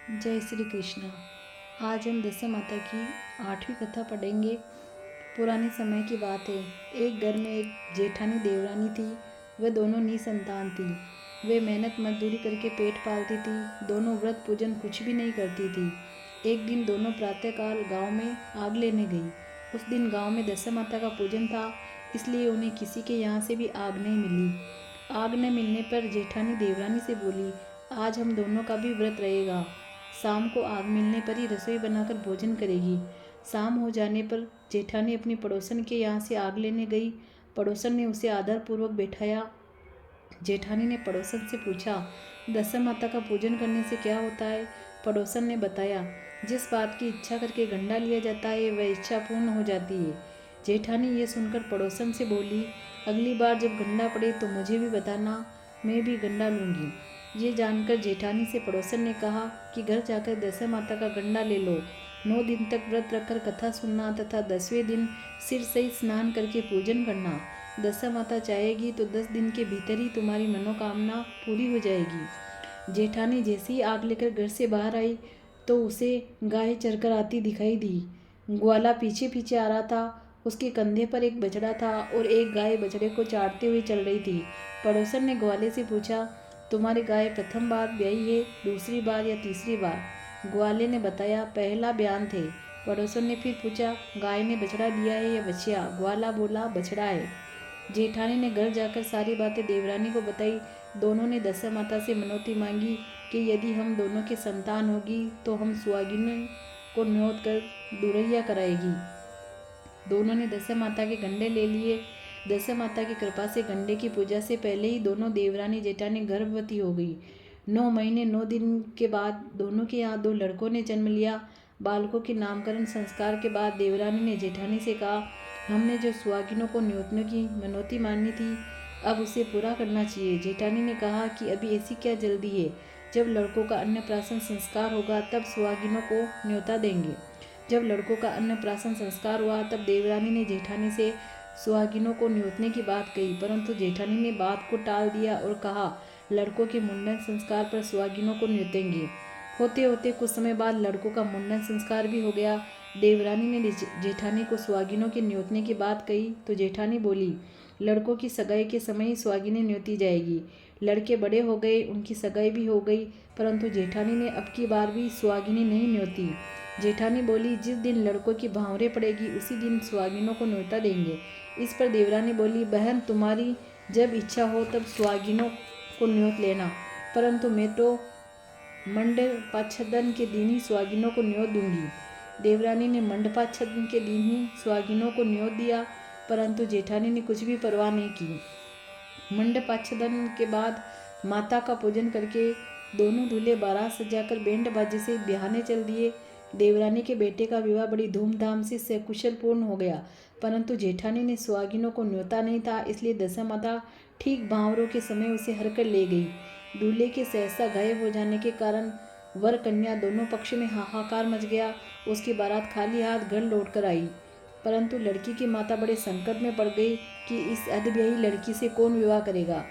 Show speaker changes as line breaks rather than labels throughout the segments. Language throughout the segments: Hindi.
जय श्री कृष्ण। आज हम दशा माता की 8वीं कथा पढ़ेंगे। पुराने समय की बात है। एक घर में एक जेठानी देवरानी थी। वह दोनों निसंतान थी। वे मेहनत मजदूरी करके पेट पालती थी। दोनों व्रत पूजन कुछ भी नहीं करती थी। एक दिन दोनों प्रातःकाल गांव में आग लेने गई। उस दिन गांव में दशा माता का पूजन था, इसलिए उन्हें किसी के यहाँ से भी आग नहीं मिली। आग न मिलने पर जेठानी देवरानी से बोली, आज हम दोनों का भी व्रत रहेगा। शाम को आग मिलने पर ही रसोई बनाकर भोजन करेगी। शाम हो जाने पर जेठानी अपनी पड़ोसन के यहाँ से आग लेने गई। पड़ोसन ने उसे आदरपूर्वक बैठाया। जेठानी ने पड़ोसन से पूछा, दशा माता का पूजन करने से क्या होता है? पड़ोसन ने बताया, जिस बात की इच्छा करके गंडा लिया जाता है वह इच्छा पूर्ण हो जाती है। जेठानी ये सुनकर पड़ोसन से बोली, अगली बार जब गंडा पड़े तो मुझे भी बताना, मैं भी गंडा लूँगी। ये जानकर जेठानी से पड़ोसन ने कहा कि घर जाकर दशा माता का गंडा ले लो। 9 दिन तक व्रत रखकर कथा सुनना तथा 10वें दिन सिर सहित स्नान करके पूजन करना। दशा माता चाहेगी तो 10 दिन के भीतर ही तुम्हारी मनोकामना पूरी हो जाएगी। जेठानी जैसे ही आग लेकर घर से बाहर आई तो उसे गाय चरकर आती दिखाई दी। ग्वाला पीछे पीछे आ रहा था। उसके कंधे पर एक बछड़ा था और एक गाय बछड़े को चाटते हुए चल रही थी। पड़ोसन ने ग्वाले से पूछा, तुम्हारी गाय प्रथम बार ब्याई है, दूसरी बार या तीसरी बार? ग्वाले ने बताया, पहला बयान थे। पड़ोसन ने फिर पूछा, गाय ने बछड़ा दिया है या बछिया? ग्वाला बोला, बछड़ा है। जेठानी ने घर जाकर सारी बातें देवरानी को बताई। दोनों ने दशा माता से मनौती मांगी कि यदि हम दोनों की संतान होगी तो हम सुहागिनों को न्योत कर दुरैया कराएगी। दोनों ने दशा माता के गंडे ले लिए। दशा माता की कृपा से गंडे की पूजा से पहले ही दोनों देवरानी जेठानी गर्भवती हो गई। 9 महीने 9 दिन के बाद दोनों के यहाँ 2 लड़कों ने जन्म लिया। बालकों के नामकरण संस्कार के बाद देवरानी ने जेठानी से कहा, हमने जो सुहागिनों को न्योतने की मनौती मानी थी, अब उसे पूरा करना चाहिए। जेठानी ने कहा कि अभी ऐसी क्या जल्दी है, जब लड़कों का अन्नप्राशन संस्कार होगा तब सुहागिनों को न्योता देंगे। जब लड़कों का अन्नप्राशन संस्कार हुआ तब देवरानी ने जेठानी से सुहागिनों को न्योतने की बात कही, परंतु जेठानी ने बात को टाल दिया और कहा, लड़कों के मुंडन संस्कार पर सुहागिनों को न्योतेंगे। होते होते कुछ समय बाद लड़कों का मुंडन संस्कार भी हो गया। देवरानी ने जेठानी को सुहागिनों के न्योतने की बात कही तो जेठानी बोली, लड़कों की सगाई के समय ही सुहागिनें न्योती जाएगी। लड़के बड़े हो गए, उनकी सगाई भी हो गई, परंतु जेठानी ने अब की बार भी सुहागिनें नहीं न्योती। जेठानी बोली, जिस दिन लड़कों की भावरें पड़ेगी उसी दिन सुहागिनों को न्योता देंगे। इस पर देवरानी बोली, बहन तुम्हारी जब इच्छा हो तब सुहागिनों को न्योत लेना, परंतु मैं तो मंडपाच्छदन के दिन ही सुहागिनों को न्योत दूंगी। देवरानी ने मंडपाच्छदन के दिन ही सुहागिनों को न्योत दिया, परंतु जेठानी ने कुछ भी परवाह नहीं की। मंडपाच्छदन के बाद माता का पूजन करके दोनों दूल्हे बारात सजाकर बैंड बाजे से बिहाने चल दिए। देवरानी के बेटे का विवाह बड़ी धूमधाम से सकुशल पूर्ण हो गया, परंतु जेठानी ने सुहागिनों को न्योता नहीं था, इसलिए दशा माता ठीक भांवरों के समय उसे हरकर ले गई। दूल्हे के सहसा गायब हो जाने के कारण वर कन्या दोनों पक्ष में हाहाकार मच गया। उसकी बारात खाली हाथ घर लौट कर आई, परंतु लड़की की माता बड़े संकट में पड़ गई कि इस अधब्याही लड़की से कौन विवाह करेगा।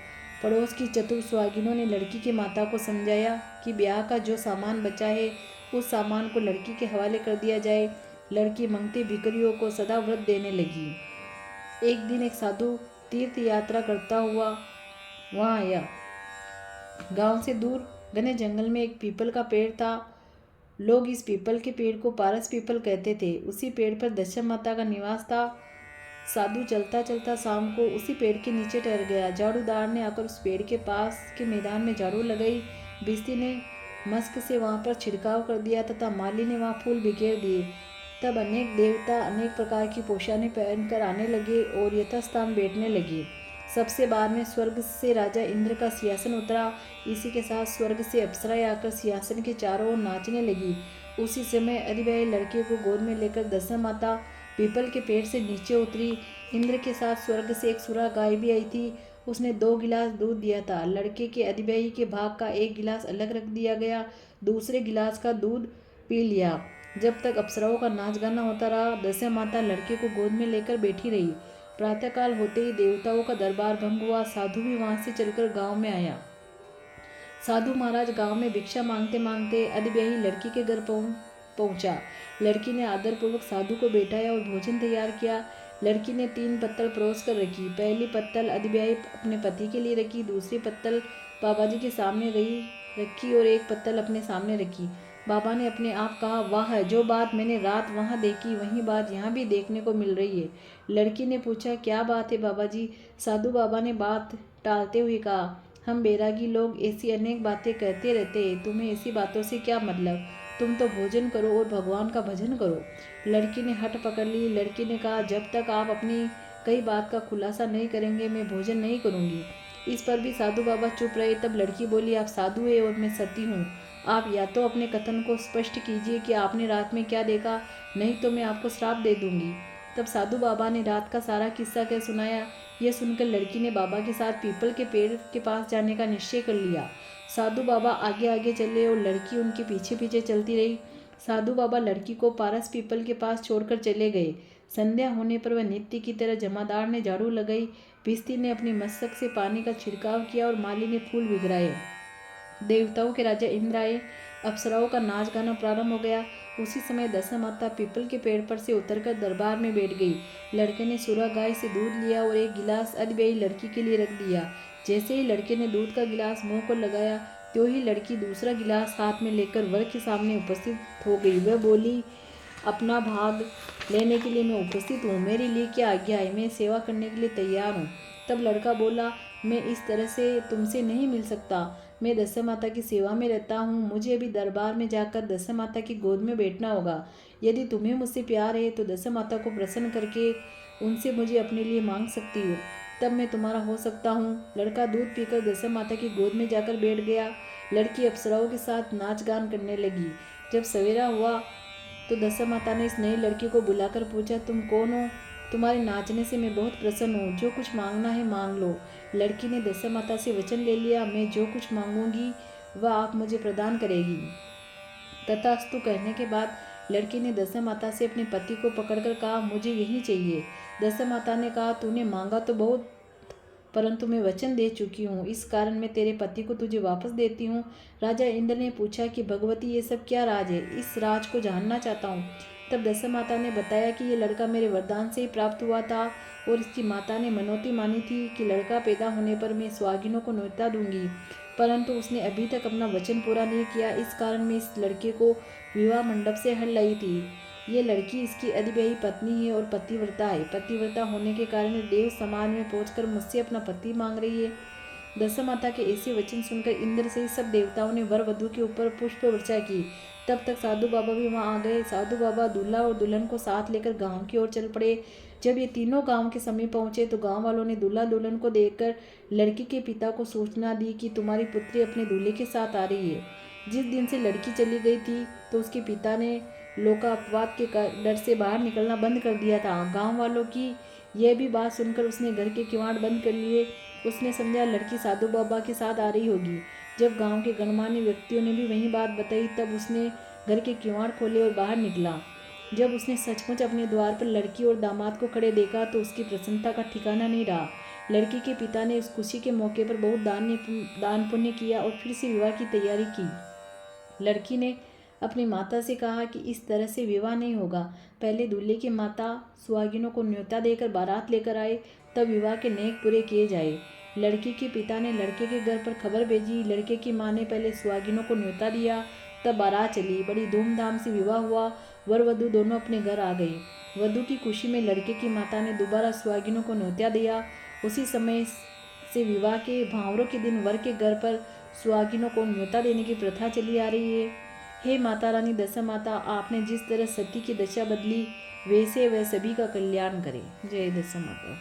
पड़ोस की चतुर सुहागिनों ने लड़की की माता को समझाया कि ब्याह का जो सामान बचा है उस सामान को लड़की के हवाले कर दिया जाए। लड़की मंगते बिकरियों को सदा व्रत देने लगी। एक दिन एक साधु तीर्थ यात्रा करता हुआ वहाँ आया। गांव से दूर घने जंगल में एक पीपल का पेड़ था। लोग इस पीपल के पेड़ को पारस पीपल कहते थे। उसी पेड़ पर दशा माता का निवास था। साधु चलता चलता शाम को उसी पेड़ के नीचे ठहर गया। झाड़ूदार ने आकर उस पेड़ के पास के मैदान में झाड़ू लगाई। बिस्ती ने मस्क से वहाँ पर छिड़काव कर दिया तथा माली ने वहाँ फूल बिखेर दिए। तब अनेक देवता अनेक प्रकार की पोशाकें पहनकर आने लगे और यथास्थान बैठने लगे। सबसे बाद में स्वर्ग से राजा इंद्र का सिंहासन उतरा। इसी के साथ स्वर्ग से अप्सराएं आकर सिंहासन के चारों ओर नाचने लगी। उसी समय अरिब्याही लड़के को गोद में लेकर दशा माता पीपल के पेड़ से नीचे उतरी। इंद्र के साथ स्वर्ग से एक सुरा गाय भी आई थी। उसने 2 गिलास दूध दिया था। लड़के के अदिब्याही के भाग का 1 गिलास अलग रख दिया गया। दूसरे गिलास का दूध पी लिया। जब तक अप्सराओं का नाच गाना होता रहा, दशा माता लड़के को गोद में लेकर बैठी रही। प्रातःकाल होते ही देवताओं का दरबार भंग हुआ। साधु भी वहां से चलकर गांव में आया। साधु महाराज गांव में भिक्षा मांगते मांगते अधब्याही लड़की के घर पहुंचा। लड़की ने आदरपूर्वक साधु को बैठाया और भोजन तैयार किया। लड़की ने 3 पत्तल परोस कर रखी। पहली पत्तल अधब्याही अपने पति के लिए रखी, दूसरी पत्तल बाबा जी के सामने रखी और एक पत्तल अपने सामने रखी। बाबा ने अपने आप कहा, वाह, जो बात मैंने रात वहाँ देखी वही बात यहाँ भी देखने को मिल रही है। लड़की ने पूछा, क्या बात है बाबा जी? साधु बाबा ने बात टालते हुए कहा, हम बैरागी लोग ऐसी अनेक बातें कहते रहते हैं, तुम्हें ऐसी बातों से क्या मतलब? तुम तो भोजन करो और भगवान का भजन करो। लड़की ने हट पकड़ ली। लड़की ने कहा, जब तक आप अपनी कई बात का खुलासा नहीं करेंगे मैं भोजन नहीं करूँगी। इस पर भी साधु बाबा चुप रहे। तब लड़की बोली, आप साधु है और मैं सती हूँ, आप या तो अपने कथन को स्पष्ट कीजिए कि आपने रात में क्या देखा, नहीं तो मैं आपको श्राप दे दूंगी। तब साधु बाबा ने रात का सारा किस्सा कह सुनाया। यह सुनकर लड़की ने बाबा के साथ पीपल के पेड़ के पास जाने का निश्चय कर लिया। साधु बाबा आगे आगे चले और लड़की उनके पीछे पीछे चलती रही। साधु बाबा लड़की को पारस पीपल के पास छोड़कर चले गए। संध्या होने पर वह नित्य की तरह जमादार ने झाड़ू लगाई, भिस्ती ने अपनी मस्तक से पानी का छिड़काव किया और माली ने फूल बिखराए। देवताओं के राजा इंद्र आए, अप्सराओं का नाच गाना प्रारंभ हो गया। उसी समय दशा माता पीपल के पेड़ पर से उतरकर दरबार में बैठ गई। लड़के ने सुरा गाय से दूध लिया और एक गिलास अधब्याही लड़की के लिए रख दिया। जैसे ही लड़के ने दूध का गिलास मुंह पर लगाया, त्यों ही लड़की दूसरा गिलास हाथ में लेकर वर के सामने उपस्थित हो गई। वह बोली, अपना भाग लेने के लिए मैं उपस्थित हूँ, मेरे लिए क्या आज्ञा है, मैं सेवा करने के लिए तैयार हूँ। तब लड़का बोला, मैं इस तरह से तुमसे नहीं मिल सकता, मैं दशा माता की सेवा में रहता हूँ, मुझे अभी दरबार में जाकर दशा माता की गोद में बैठना होगा। यदि तुम्हें मुझसे प्यार है तो दशा माता को प्रसन्न करके उनसे मुझे अपने लिए मांग सकती हो, तब मैं तुम्हारा हो सकता हूँ। लड़का दूध पीकर दशा माता की गोद में जाकर बैठ गया। लड़की अप्सराओं के साथ नाच गान करने लगी। जब सवेरा हुआ तो दशा माता ने इस नई लड़की को बुलाकर पूछा, तुम कौन हो? तुम्हारे नाचने से मैं बहुत प्रसन्न हूँ, जो कुछ मांगना है मांग लो। लड़की ने दशा माता से वचन ले लिया, मैं जो कुछ मांगूंगी वह आप मुझे प्रदान करेगी। तथास्तु कहने के बाद लड़की ने दशा माता से अपने पति को पकड़कर कहा, मुझे यही चाहिए। दशा माता ने कहा, तूने मांगा तो बहुत, परंतु मैं वचन दे चुकी हूँ, इस कारण मैं तेरे पति को तुझे वापस देती हूँ। राजा इंद्र ने पूछा कि भगवती ये सब क्या राज है, इस राज को जानना चाहता हूँ। तब दशा माता ने बताया कि ये लड़का मेरे वरदान से ही प्राप्त हुआ था और इसकी माता ने मनौती मानी थी कि लड़का पैदा होने पर मैं सुहागिनों को न्योता दूंगी, परंतु उसने अभी तक अपना वचन पूरा नहीं किया, इस कारण मैं इस लड़के को विवाह मंडप से हल लाई थी। ये लड़की इसकी अधब्याही पत्नी है और पतिव्रता है। पतिव्रता होने के कारण देव समाज में पहुंचकर मुझसे अपना पति मांग रही है। दशा माता के ऐसे वचन सुनकर इंद्र से सब देवताओं ने वर वधू के ऊपर पुष्प वर्षा की। तब तक साधु बाबा भी वहां आ गए। साधु बाबा दूल्हा और दुल्हन को साथ लेकर गांव की ओर चल पड़े। जब ये तीनों गांव के समीप पहुंचे तो गांव वालों ने दूल्हा दुल्हन को देखकर लड़की के पिता को सूचना दी कि तुम्हारी पुत्री अपने दूल्हे के साथ आ रही है। जिस दिन से लड़की चली गई थी तो उसके पिता ने लोका अपवाद के डर से बाहर निकलना बंद कर दिया था। गांव वालों की यह भी बात सुनकर उसने घर के किवाड़ बंद कर लिए। उसने समझा लड़की साधु बाबा के साथ आ रही होगी। जब गांव के गणमान्य व्यक्तियों ने भी वही बात बताई तब उसने घर के किवाड़ खोले और बाहर निकला। जब उसने सचमुच अपने द्वार पर लड़की और दामाद को खड़े देखा तो उसकी प्रसन्नता का ठिकाना नहीं रहा। लड़की के पिता ने उस खुशी के मौके पर बहुत दान पुण्य किया और फिर से विवाह की तैयारी की। लड़की ने अपनी माता से कहा कि इस तरह से विवाह नहीं होगा, पहले दूल्हे की माता सुहागिनों को न्योता देकर बारात लेकर आए, तब विवाह के नेक पूरे किए जाए। लड़की के पिता ने लड़के के घर पर खबर भेजी। लड़के की माँ ने पहले सुहागिनों को न्योता दिया, तब बारात चली। बड़ी धूमधाम से विवाह हुआ। वर वधू दोनों अपने घर आ गए। वधू की खुशी में लड़के की माता ने दोबारा सुहागिनों को न्योता दिया। उसी समय से विवाह के भांवरों के दिन वर के घर पर सुहागिनों को न्योता देने की प्रथा चली आ रही है। हे माता रानी दशा माता, आपने जिस तरह सती की दशा बदली वैसे वह सभी का कल्याण करे। जय दशा माता।